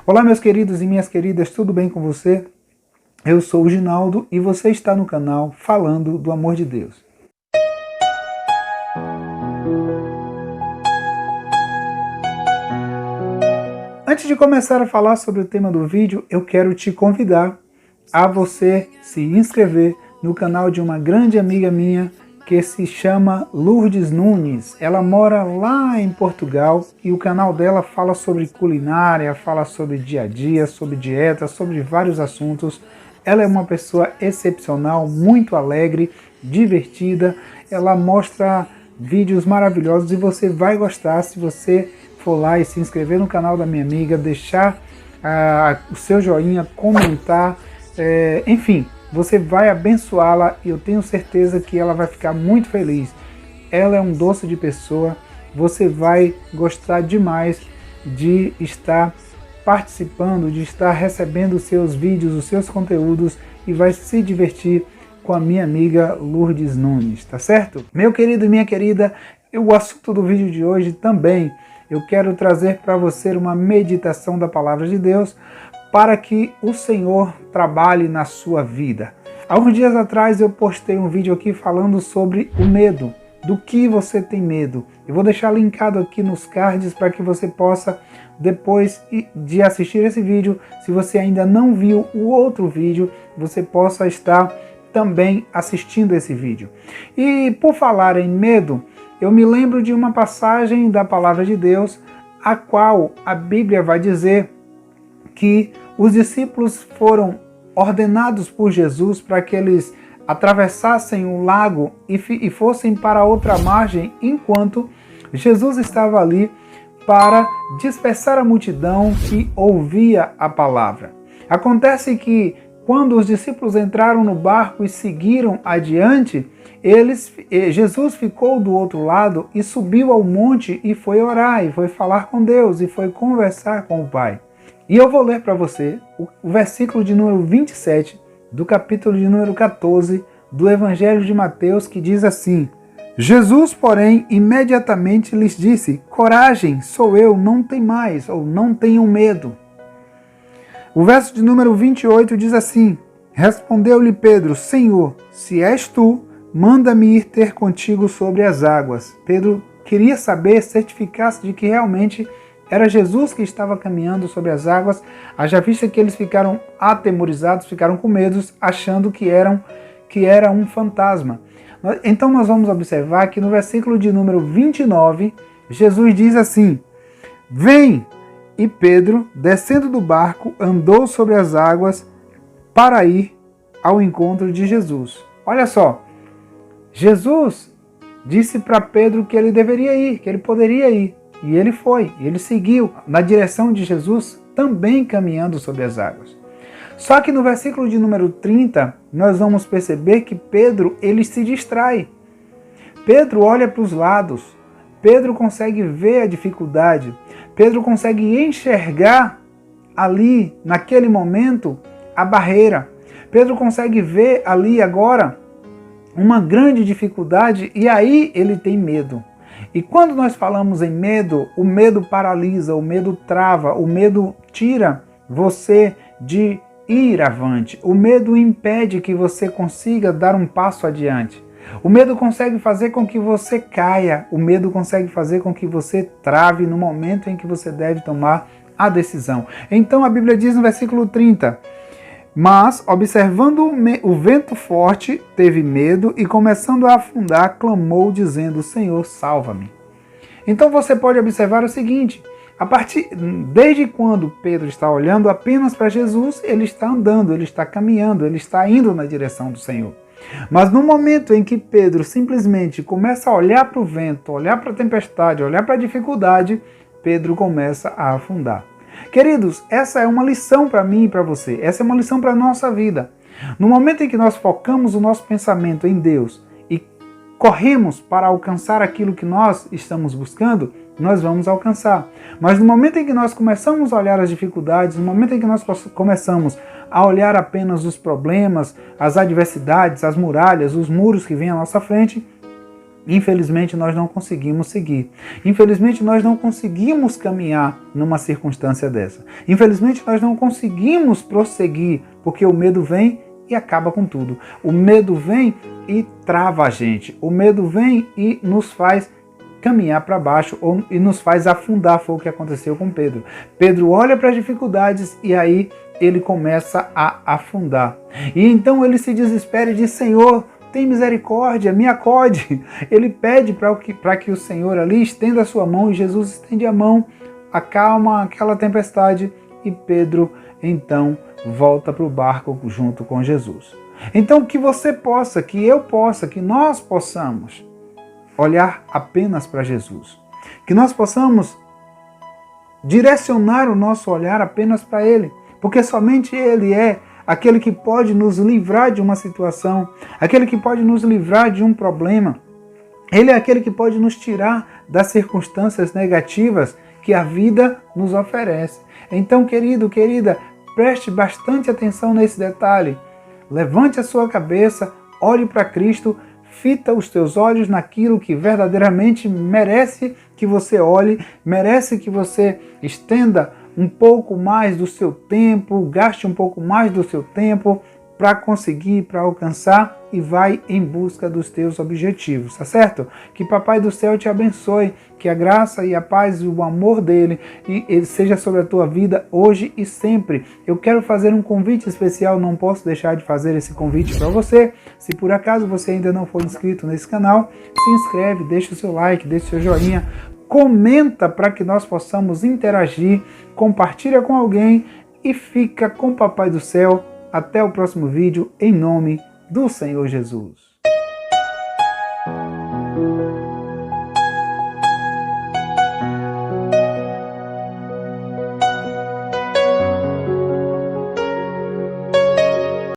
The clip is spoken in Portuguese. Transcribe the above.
Olá, meus queridos e minhas queridas, tudo bem com você? Eu sou o Ginaldo e você está no canal Falando do Amor de Deus. Antes de começar a falar sobre o tema do vídeo, eu quero te convidar a você se inscrever no canal de uma grande amiga minha que se chama Lourdes Nunes. Ela mora lá em Portugal e o canal dela fala sobre culinária, fala sobre dia a dia, sobre dieta, sobre vários assuntos. Ela é uma pessoa excepcional, muito alegre, divertida. Ela mostra vídeos maravilhosos e você vai gostar se você for lá e se inscrever no canal da minha amiga, deixar o seu joinha, comentar, enfim. Você vai abençoá-la e eu tenho certeza que ela vai ficar muito feliz. Ela é um doce de pessoa, você vai gostar demais de estar participando, de estar recebendo os seus vídeos, os seus conteúdos e vai se divertir com a minha amiga Lourdes Nunes, tá certo? Meu querido e minha querida, o assunto do vídeo de hoje também, eu quero trazer para você uma meditação da Palavra de Deus, para que o Senhor trabalhe na sua vida. Há uns dias atrás eu postei um vídeo aqui falando sobre o medo, do que você tem medo. Eu vou deixar linkado aqui nos cards para que você possa, depois de assistir esse vídeo, se você ainda não viu o outro vídeo, você possa estar também assistindo esse vídeo. E por falar em medo, eu me lembro de uma passagem da Palavra de Deus, a qual a Bíblia vai dizer que os discípulos foram ordenados por Jesus para que eles atravessassem o lago e fossem para outra margem, enquanto Jesus estava ali para dispersar a multidão que ouvia a palavra. Acontece que quando os discípulos entraram no barco e seguiram adiante, Jesus ficou do outro lado e subiu ao monte e foi orar, e foi falar com Deus, e foi conversar com o Pai. E eu vou ler para você o versículo de número 27 do capítulo de número 14 do Evangelho de Mateus, que diz assim: Jesus, porém, imediatamente lhes disse: coragem, sou eu, não temais, ou não tenham medo. O verso de número 28 diz assim: respondeu-lhe Pedro: Senhor, se és tu, manda-me ir ter contigo sobre as águas. Pedro queria saber, certificar-se de que realmente era Jesus que estava caminhando sobre as águas, haja vista que eles ficaram atemorizados, ficaram com medo, achando que era um fantasma. Então nós vamos observar que no versículo de número 29, Jesus diz assim: vem! E Pedro, descendo do barco, andou sobre as águas para ir ao encontro de Jesus. Olha só, Jesus disse para Pedro que ele deveria ir, que ele poderia ir. E ele foi, ele seguiu na direção de Jesus, também caminhando sobre as águas. Só que no versículo de número 30, nós vamos perceber que Pedro, ele se distrai. Pedro olha para os lados, Pedro consegue ver a dificuldade, Pedro consegue enxergar ali, naquele momento, a barreira. Pedro consegue ver ali agora uma grande dificuldade e aí ele tem medo. E quando nós falamos em medo, o medo paralisa, o medo trava, o medo tira você de ir avante. O medo impede que você consiga dar um passo adiante. O medo consegue fazer com que você caia, o medo consegue fazer com que você trave no momento em que você deve tomar a decisão. Então a Bíblia diz no versículo 30, mas, observando o vento forte, teve medo e, começando a afundar, clamou, dizendo: Senhor, salva-me. Então você pode observar o seguinte: desde quando Pedro está olhando apenas para Jesus, ele está andando, ele está caminhando, ele está indo na direção do Senhor. Mas no momento em que Pedro simplesmente começa a olhar para o vento, olhar para a tempestade, olhar para a dificuldade, Pedro começa a afundar. Queridos, essa é uma lição para mim e para você, essa é uma lição para a nossa vida. No momento em que nós focamos o nosso pensamento em Deus e corremos para alcançar aquilo que nós estamos buscando, nós vamos alcançar. Mas no momento em que nós começamos a olhar as dificuldades, no momento em que nós começamos a olhar apenas os problemas, as adversidades, as muralhas, os muros que vêm à nossa frente, Infelizmente, nós não conseguimos seguir. Infelizmente, nós não conseguimos caminhar numa circunstância dessa. Infelizmente, nós não conseguimos prosseguir, porque o medo vem e acaba com tudo. O medo vem e trava a gente. O medo vem e nos faz caminhar para baixo e nos faz afundar. Foi o que aconteceu com Pedro. Pedro olha para as dificuldades e aí ele começa a afundar. E então ele se desespera e diz: Senhor, tem misericórdia, me acode. Ele pede para que o Senhor ali estenda a sua mão, e Jesus estende a mão, acalma aquela tempestade, e Pedro então volta para o barco junto com Jesus. Então que você possa, que eu possa, que nós possamos olhar apenas para Jesus. Que nós possamos direcionar o nosso olhar apenas para Ele, porque somente Ele é aquele que pode nos livrar de uma situação, aquele que pode nos livrar de um problema. Ele é aquele que pode nos tirar das circunstâncias negativas que a vida nos oferece. Então, querido, querida, preste bastante atenção nesse detalhe. Levante a sua cabeça, olhe para Cristo, fita os teus olhos naquilo que verdadeiramente merece que você olhe, merece que você estenda um pouco mais do seu tempo, gaste um pouco mais do seu tempo para conseguir, para alcançar, e vai em busca dos teus objetivos, tá certo? Que Papai do Céu te abençoe, que a graça e a paz e o amor dele ele seja sobre a tua vida hoje e sempre. Eu quero fazer um convite especial, não posso deixar de fazer esse convite para você. Se por acaso você ainda não for inscrito nesse canal, se inscreve, deixa o seu like, deixa o seu joinha, comenta para que nós possamos interagir, compartilha com alguém e fica com o Papai do Céu. Até o próximo vídeo, em nome do Senhor Jesus.